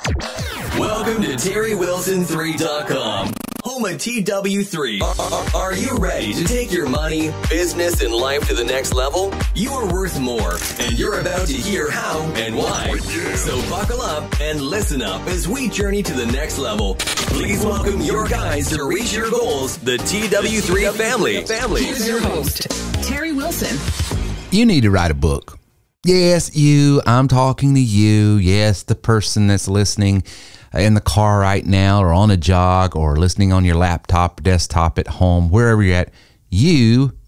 Welcome to TerryWilson3.com, home of TW3. Are you ready to take your money, business, and life to the next level? You are worth more, and you're about to hear how and why. So buckle up and listen up as we journey to the next level. Please welcome your guides to reach your goals, the TW3 family. Here's your host, Terry Wilson. You need to write a book. Yes, you. I'm talking to you. Yes, the person that's listening in the car right now or on a jog or listening on your laptop, desktop at home, wherever you're at. You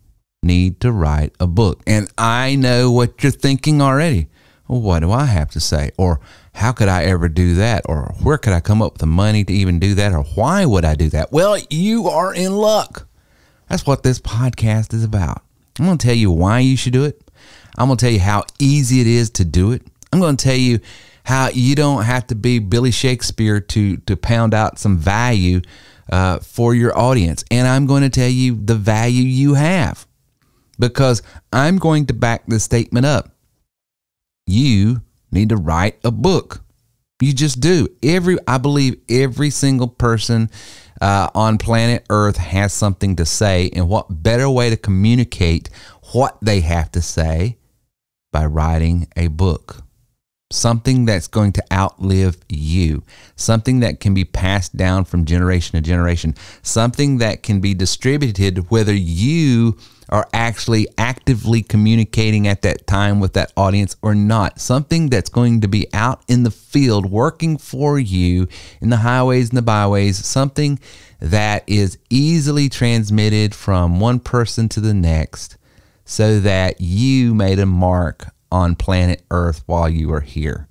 need to write a book. And I know what you're thinking already. Well, what do I have to say? Or how could I ever do that? Or where could I come up with the money to even do that? Or why would I do that? Well, you are in luck. That's what this podcast is about. I'm going to tell you why you should do it. I'm going to tell you how easy it is to do it. I'm going to tell you how you don't have to be Billy Shakespeare to pound out some value for your audience. And I'm going to tell you the value you have, because I'm going to back this statement up. You need to write a book. You just do. I believe every single person on planet Earth has something to say, and what better way to communicate what they have to say by writing a book. Something that's going to outlive you. Something that can be passed down from generation to generation. Something that can be distributed whether you are actually actively communicating at that time with that audience or not. Something that's going to be out in the field working for you in the highways and the byways. Something that is easily transmitted from one person to the next so that you made a mark on planet Earth while you are here.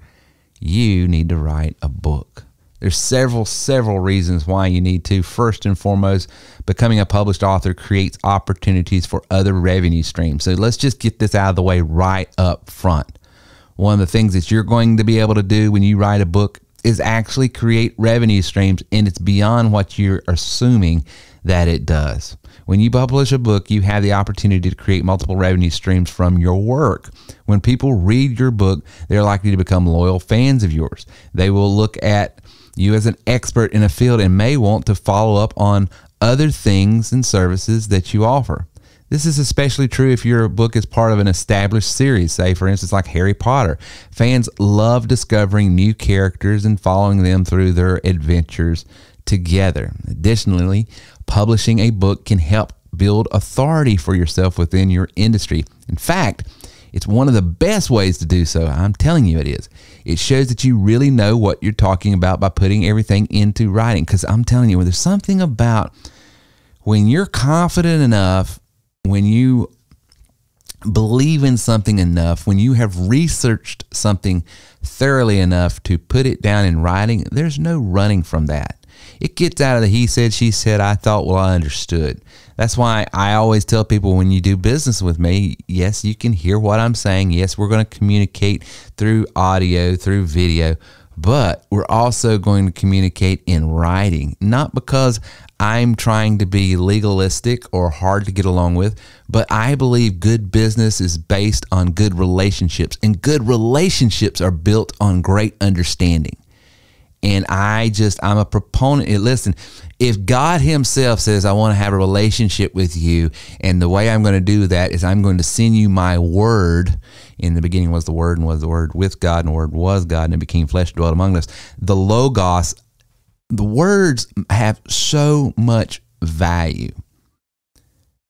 You need to write a book. There's several reasons why you need to. First and foremost, becoming a published author creates opportunities for other revenue streams. So let's just get this out of the way right up front. One of the things that you're going to be able to do when you write a book is actually create revenue streams, and it's beyond what you're assuming that it does. When you publish a book, you have the opportunity to create multiple revenue streams from your work. When people read your book, they're likely to become loyal fans of yours. They will look at you as an expert in a field and may want to follow up on other things and services that you offer. This is especially true if your book is part of an established series, say, for instance, like Harry Potter. Fans love discovering new characters and following them through their adventures together. Additionally, publishing a book can help build authority for yourself within your industry. In fact, it's one of the best ways to do so. I'm telling you it is. It shows that you really know what you're talking about by putting everything into writing. Because I'm telling you, there's something about when you're confident enough, when you believe in something enough, when you have researched something thoroughly enough to put it down in writing, there's no running from that. It gets out of the he said, she said, I thought, well, I understood. That's why I always tell people when you do business with me, yes, you can hear what I'm saying. Yes, we're going to communicate through audio, through video, but we're also going to communicate in writing, not because I'm trying to be legalistic or hard to get along with, but I believe good business is based on good relationships, and good relationships are built on great understanding. And I'm a proponent. Listen, if God himself says, I want to have a relationship with you, and the way I'm going to do that is I'm going to send you my word. In the beginning was the word, and was the word with God, and the word was God, and it became flesh and dwelt among us. The Logos, the words have so much value.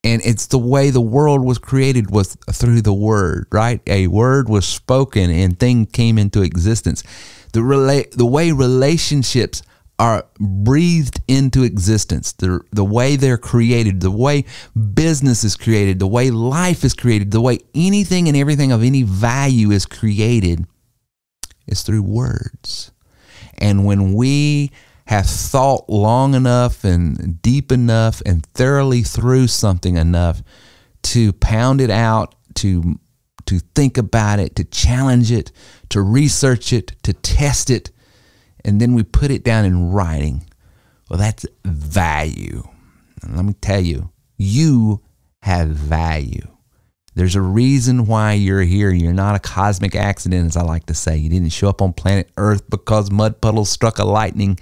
And it's the way the world was created was through the word, right? A word was spoken and thing came into existence. The way relationships are breathed into existence, the way they're created, the way business is created, the way life is created, the way anything and everything of any value is created is through words. And when we have thought long enough and deep enough and thoroughly through something enough to pound it out, to think about it, to challenge it, to research it, to test it, and then we put it down in writing, well, that's value. And let me tell you, you have value. There's a reason why you're here. You're not a cosmic accident, as I like to say. You didn't show up on planet Earth because mud puddles struck a lightning,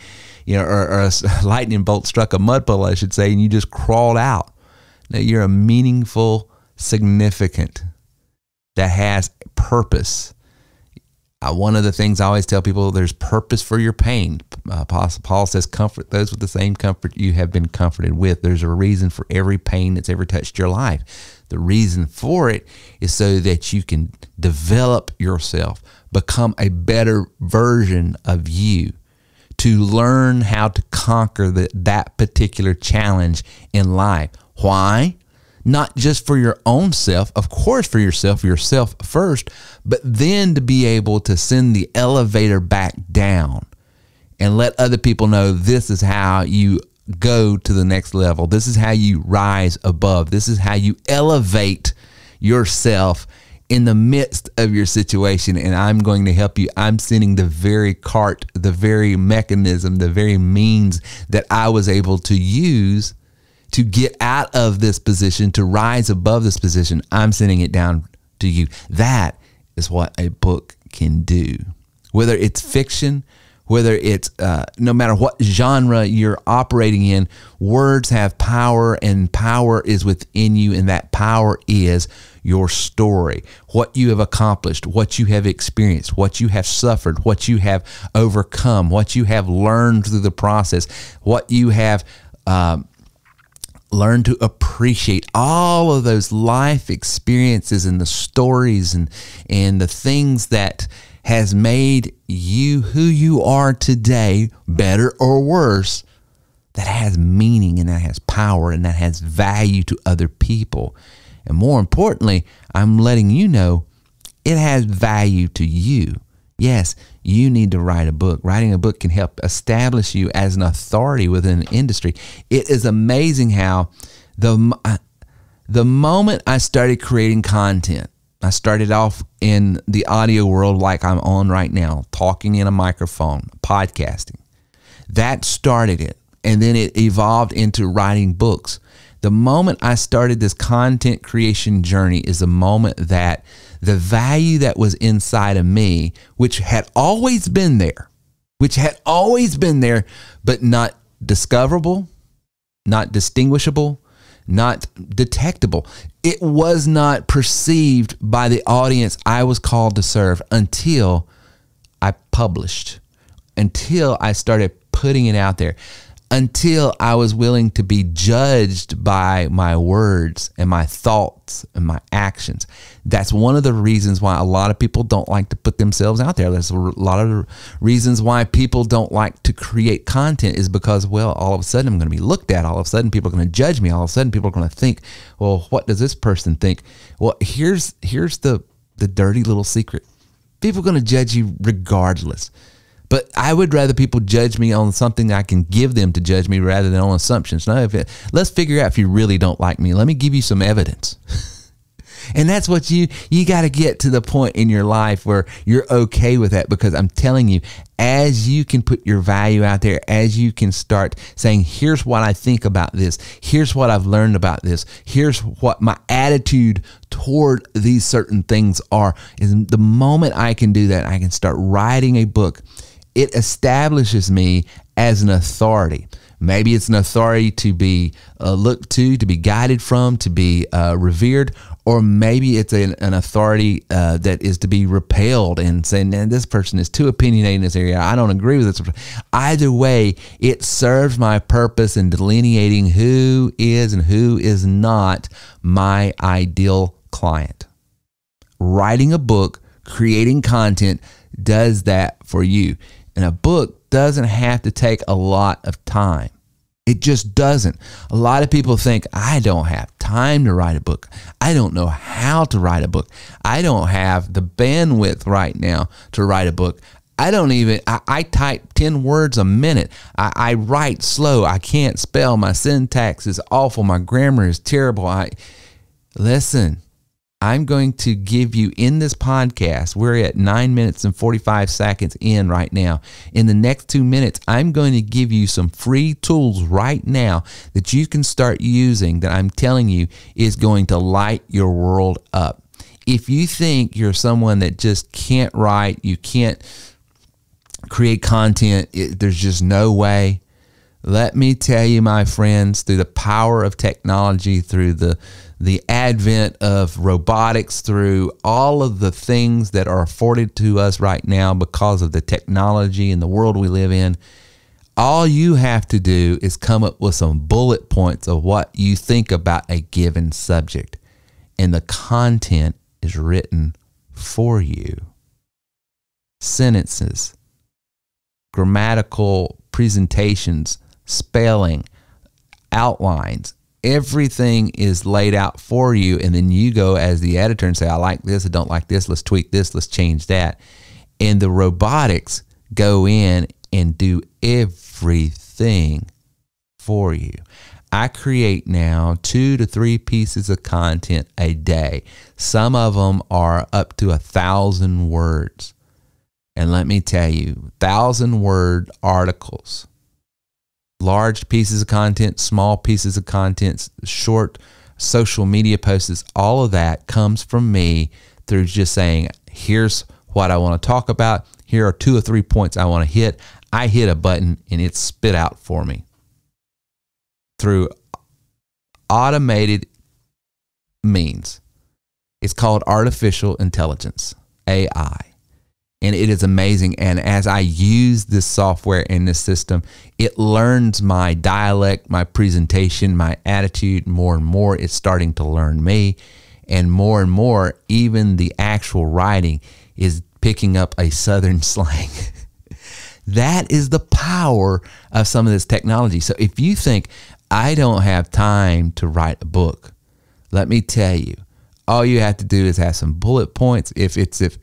or a lightning bolt struck a mud puddle, I should say, and you just crawled out. Now, you're a meaningful, significant, that has purpose. One of the things I always tell people, there's purpose for your pain. Paul says, comfort those with the same comfort you have been comforted with. There's a reason for every pain that's ever touched your life. The reason for it is so that you can develop yourself, become a better version of you, to learn how to conquer that particular challenge in life. Why? Not just for your own self, of course for yourself first, but then to be able to send the elevator back down and let other people know this is how you go to the next level. This is how you rise above. This is how you elevate yourself in the midst of your situation, and I'm going to help you. I'm sending the very cart, the very mechanism, the very means that I was able to use to get out of this position, to rise above this position. I'm sending it down to you. That is what a book can do. Whether it's fiction, whether it's no matter what genre you're operating in, words have power, and power is within you, and that power is your story, what you have accomplished, what you have experienced, what you have suffered, what you have overcome, what you have learned through the process, what you have learn to appreciate. All of those life experiences and the stories and the things that has made you who you are today, better or worse, that has meaning and that has power and that has value to other people. And more importantly, I'm letting you know it has value to you. Yes, you need to write a book. Writing a book can help establish you as an authority within an industry. It is amazing how the moment I started creating content, I started off in the audio world like I'm on right now, talking in a microphone, podcasting. That started it. And then it evolved into writing books. The moment I started this content creation journey is the moment that the value that was inside of me, which had always been there, but not discoverable, not distinguishable, not detectable. It was not perceived by the audience I was called to serve until I published, until I started putting it out there, until I was willing to be judged by my words and my thoughts and my actions. That's one of the reasons why a lot of people don't like to put themselves out there. There's a lot of reasons why people don't like to create content is because, well, all of a sudden I'm going to be looked at. All of a sudden people are going to judge me. All of a sudden people are going to think, well, what does this person think? Well, here's the dirty little secret. People are going to judge you regardless. But I would rather people judge me on something I can give them to judge me rather than on assumptions. Now, let's figure out if you really don't like me. Let me give you some evidence. And that's what you got to get to the point in your life where you're okay with that, because I'm telling you, as you can put your value out there, as you can start saying, here's what I think about this, here's what I've learned about this, here's what my attitude toward these certain things are, is the moment I can do that, I can start writing a book. It establishes me as an authority. Maybe it's an authority to be looked to be guided from, to be revered, or maybe it's an authority that is to be repelled and saying, man, this person is too opinionated in this area. I don't agree with this. Either way, it serves my purpose in delineating who is and who is not my ideal client. Writing a book, creating content does that for you. And a book doesn't have to take a lot of time. It just doesn't. A lot of people think, I don't have time to write a book. I don't know how to write a book. I don't have the bandwidth right now to write a book. I type 10 words a minute. I write slow. I can't spell. My syntax is awful. My grammar is terrible. Listen, I'm going to give you in this podcast, we're at 9 minutes and 45 seconds in right now. In the next 2 minutes, I'm going to give you some free tools right now that you can start using that I'm telling you is going to light your world up. If you think you're someone that just can't write, you can't create content, there's just no way, let me tell you, my friends, through the power of technology, through the advent of robotics, through all of the things that are afforded to us right now because of the technology and the world we live in, all you have to do is come up with some bullet points of what you think about a given subject, and the content is written for you. Sentences, grammatical presentations, spelling, outlines, everything is laid out for you, and then you go as the editor and say, I like this, I don't like this, let's tweak this, let's change that. And the robotics go in and do everything for you. I create now 2 to 3 pieces of content a day. Some of them are up to 1,000 words. And let me tell you, 1,000-word articles, large pieces of content, small pieces of content, short social media posts, all of that comes from me through just saying, here's what I want to talk about. Here are 2 or 3 points I want to hit. I hit a button and it's spit out for me through automated means. It's called artificial intelligence, AI. And it is amazing. And as I use this software in this system, it learns my dialect, my presentation, my attitude more and more. It's starting to learn me. And more, even the actual writing is picking up a Southern slang. That is the power of some of this technology. So if you think, I don't have time to write a book, let me tell you, all you have to do is have some bullet points. If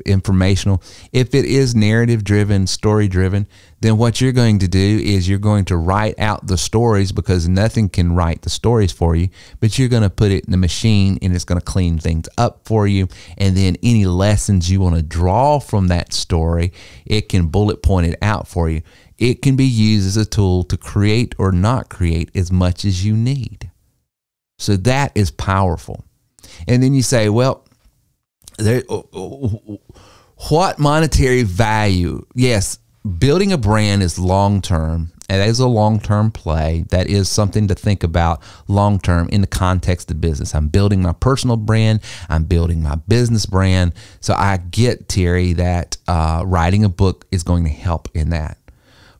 informational, if it is narrative driven, story driven, then what you're going to do is you're going to write out the stories, because nothing can write the stories for you, but you're going to put it in the machine and it's going to clean things up for you. And then any lessons you want to draw from that story, it can bullet point it out for you. It can be used as a tool to create or not create as much as you need. So that is powerful. And then you say, well, what monetary value? Yes, building a brand is long-term. It is a long-term play. That is something to think about long-term in the context of business. I'm building my personal brand. I'm building my business brand. So I get, Terry, that writing a book is going to help in that.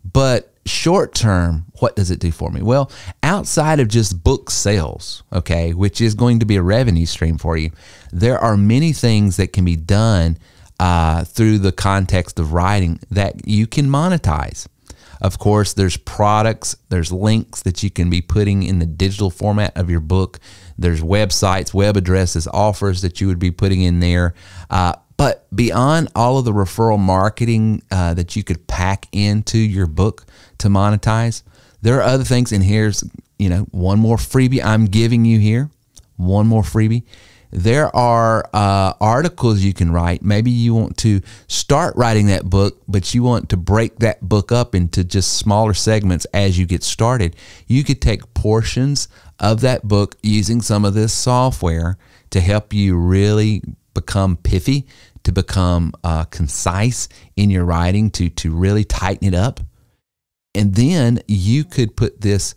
But short term, what does it do for me? Well, outside of just book sales, okay, which is going to be a revenue stream for you, there are many things that can be done through the context of writing that you can monetize. Of course, there's products, there's links that you can be putting in the digital format of your book. There's websites, web addresses, offers that you would be putting in there. But beyond all of the referral marketing that you could pack into your book to monetize, there are other things. And here's, one more freebie I'm giving you here. One more freebie. There are articles you can write. Maybe you want to start writing that book, but you want to break that book up into just smaller segments as you get started. You could take portions of that book using some of this software to help you really become pithy, to become concise in your writing, to really tighten it up. And then you could put this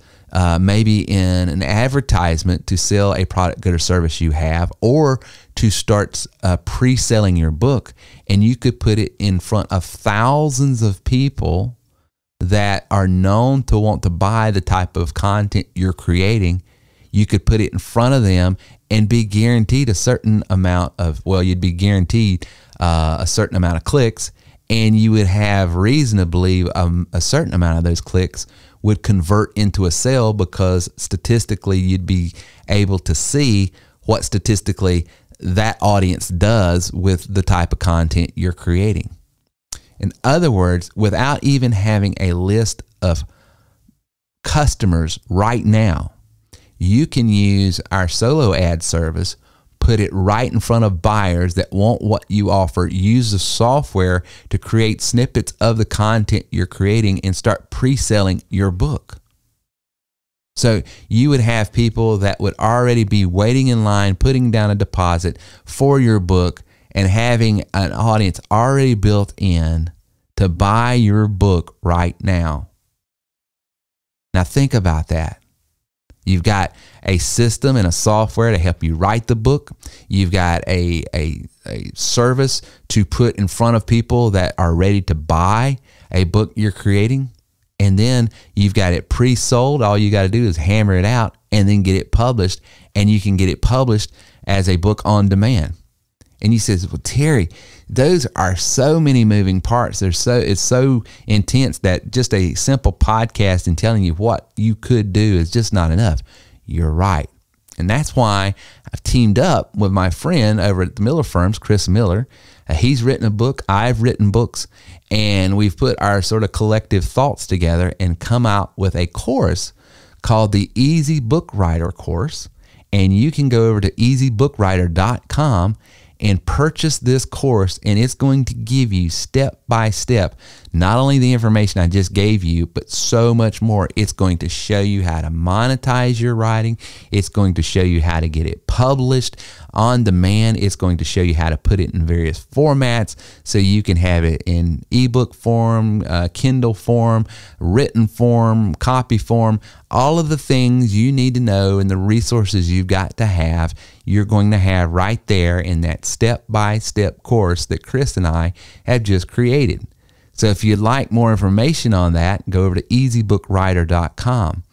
maybe in an advertisement to sell a product, good, or service you have, or to start pre-selling your book. And you could put it in front of thousands of people that are known to want to buy the type of content you're creating. You could put it in front of them and be guaranteed a certain amount of, you'd be guaranteed a certain amount of clicks, and you would have reasonably a certain amount of those clicks would convert into a sale, because statistically you'd be able to see what statistically that audience does with the type of content you're creating. In other words, without even having a list of customers right now, you can use our solo ad service, put it right in front of buyers that want what you offer. Use the software to create snippets of the content you're creating and start pre-selling your book. So you would have people that would already be waiting in line, putting down a deposit for your book, and having an audience already built in to buy your book right now. Now think about that. You've got a system and a software to help you write the book. You've got a service to put in front of people that are ready to buy a book you're creating. And then you've got it pre-sold. All you got to do is hammer it out and then get it published. And you can get it published as a book on demand. And you says, well, Terry, those are so many moving parts. It's so intense that just a simple podcast and telling you what you could do is just not enough. You're right. And that's why I've teamed up with my friend over at the Miller Firms, Chris Miller. He's written a book. I've written books. And we've put our sort of collective thoughts together and come out with a course called the Easy Book Writer course. And you can go over to easybookWriter.com and purchase this course, and it's going to give you step by step not only the information I just gave you, but so much more. It's going to show you how to monetize your writing. It's going to show you how to get it published on demand. It's going to show you how to put it in various formats so you can have it in ebook form, Kindle form, written form, copy form. All of the things you need to know and the resources you've got to have, you're going to have right there in that step-by-step course that Chris and I have just created. So if you'd like more information on that, go over to easybookWriter.com.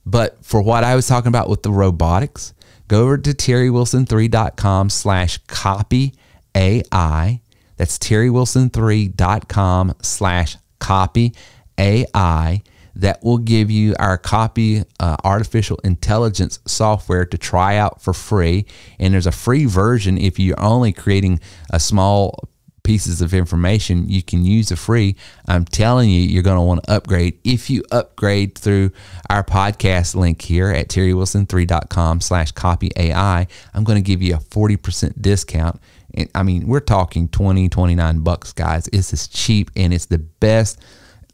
But for what I was talking about with the robotics, go over to terrywilson3.com/copyai. That's terrywilson3.com/copyai. That will give you our copy artificial intelligence software to try out for free. And there's a free version. If you're only creating a small pieces of information, you can use the free. I'm telling you, you're going to want to upgrade. If you upgrade through our podcast link here at terrywilson3.com/copyai, I'm going to give you a 40% discount. And I mean, we're talking $29, guys. It's as cheap and it's the best.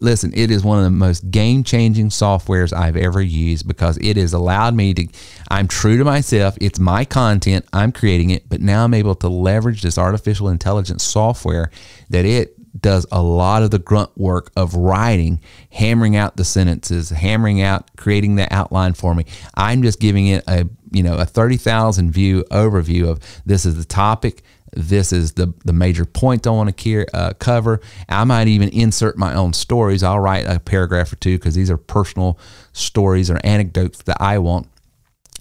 Listen, it is one of the most game-changing softwares I've ever used because it has allowed me to, I'm true to myself. It's my content. I'm creating it, but now I'm able to leverage this artificial intelligence software that it does a lot of the grunt work of writing, hammering out the sentences, hammering out, creating the outline for me. I'm just giving it a 30,000 view overview of this is the topic. This is the major point I want to cover. I might even insert my own stories. I'll write a paragraph or two because these are personal stories or anecdotes that I want.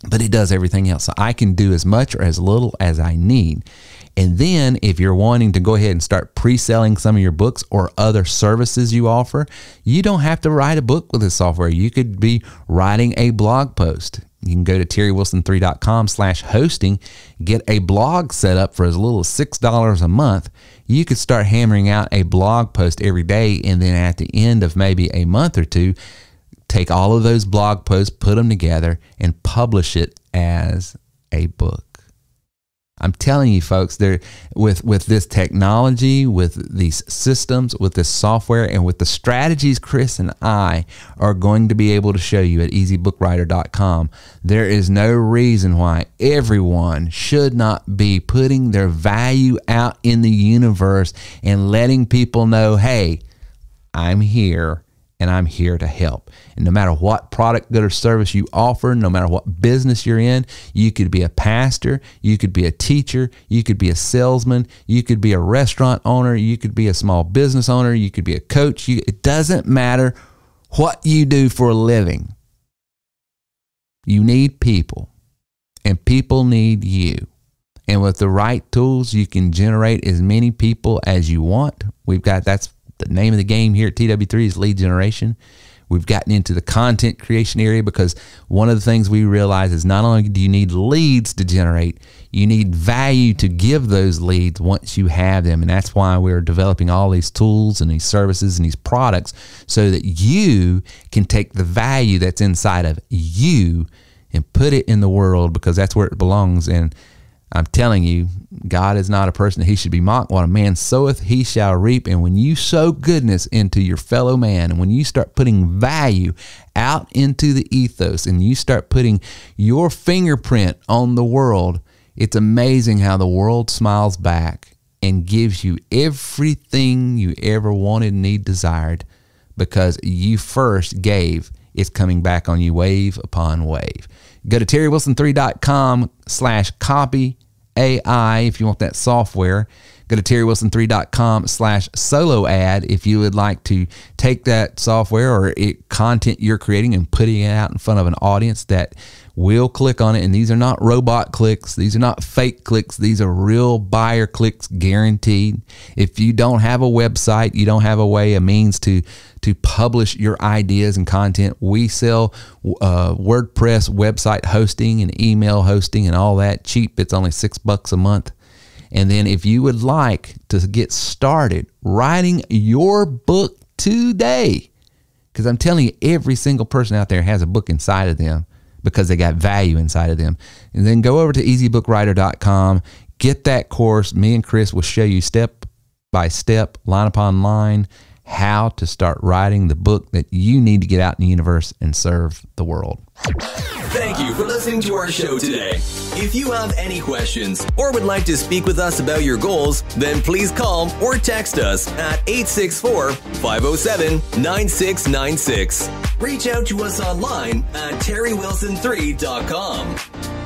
But it does everything else. So I can do as much or as little as I need. And then if you're wanting to go ahead and start pre-selling some of your books or other services you offer, you don't have to write a book with this software. You could be writing a blog post. You can go to terrywilson3.com/hosting, get a blog set up for as little as $6 a month. You could start hammering out a blog post every day, and then at the end of maybe a month or two, take all of those blog posts, put them together, and publish it as a book. I'm telling you, folks, there with this technology, with these systems, with this software, and with the strategies Chris and I are going to be able to show you at easybookWriter.com, there is no reason why everyone should not be putting their value out in the universe and letting people know, hey, I'm here. And I'm here to help. And no matter what product, good, or service you offer, no matter what business you're in, you could be a pastor, you could be a teacher, you could be a salesman, you could be a restaurant owner, you could be a small business owner, you could be a coach. It doesn't matter what you do for a living. You need people, and people need you. And with the right tools, you can generate as many people as you want. That's the name of the game here at TW3 is lead generation. We've gotten into the content creation area because one of the things we realize is not only do you need leads to generate, you need value to give those leads once you have them. And that's why we're developing all these tools and these services and these products so that you can take the value that's inside of you and put it in the world because that's where it belongs. And I'm telling you, God is not a person that he should be mocked. What a man soweth, he shall reap. And when you sow goodness into your fellow man, and when you start putting value out into the ethos, and you start putting your fingerprint on the world, it's amazing how the world smiles back and gives you everything you ever wanted, need, desired, because you first gave. It's coming back on you wave upon wave. Go to terrywilson3.com/copy AI if you want that software. Go to terrywilson3.com/solo ad if you would like to take that software or content you're creating and putting it out in front of an audience that will click on it. And these are not robot clicks. These are not fake clicks. These are real buyer clicks, guaranteed. If you don't have a website, you don't have a means to publish your ideas and content, we sell WordPress website hosting and email hosting and all that cheap. It's only $6 a month. And then if you would like to get started writing your book today, because I'm telling you, every single person out there has a book inside of them because they got value inside of them. And then go over to easybookWriter.com, get that course. Me and Chris will show you step by step, line upon line, how to start writing the book that you need to get out in the universe and serve the world. Thank you for listening to our show today. If you have any questions or would like to speak with us about your goals, then please call or text us at 864-507-9696. Reach out to us online at terrywilson3.com.